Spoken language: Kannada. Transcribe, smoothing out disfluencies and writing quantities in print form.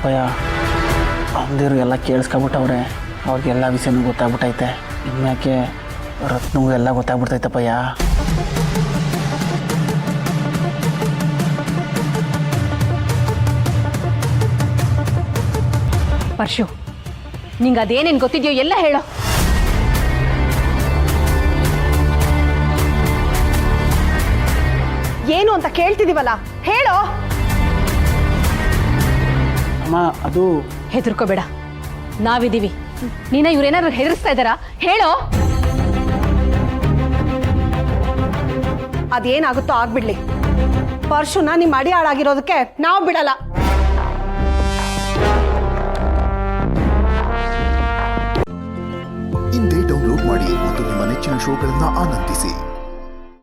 ಪಯ್ಯ. ಅವನಿರು ಎಲ್ಲ ಕೇಳಿಸ್ಕೊಬಿಟ್ಟವ್ರೆ. ಅವ್ರಿಗೆಲ್ಲ ವಿಷಯನೂ ಗೊತ್ತಾಗ್ಬಿಟ್ಟೈತೆ. ಇನ್ಯಾಕೆ ರತ್ನಗೂ ಎಲ್ಲ ಗೊತ್ತಾಗ್ಬಿಡ್ತೈತೆ ಪಯ್ಯ. ಪರ್ಶು, ನಿಂಗೆ ಅದೇನೇನು ಗೊತ್ತಿದೆಯೋ ಎಲ್ಲ ಹೇಳೋ. ಏನು ಅಂತ ಕೇಳ್ತಿದೀವಲ್ಲ, ಹೇಳೋ. ಅಮ್ಮ ಅದು ಹೆದರ್ಕೋಬೇಡ, ನಾವಿದ್ದೀವಿ. ನೀನ ಇವ್ರೇನಾದ್ರು ಹೆದರ್ಸ್ತಾ ಇದ್ದಾರಾ? ಹೇಳೋ. ಅದೇನಾಗುತ್ತೋ ಆಗ್ಬಿಡ್ಲಿ. ಪರ್ಶುನ ನಿಮ್ಮ ಅಡಿ ಹಾಳಾಗಿರೋದಕ್ಕೆ ನಾವು ಬಿಡಲ್ಲ. ಇಂದೇ ಡೌನ್ಲೋಡ್ ಮಾಡಿ ಮತ್ತು ನಿಮ್ಮ ನೆಚ್ಚಿನ ಶೋಗಳನ್ನ ಆನಂದಿಸಿ.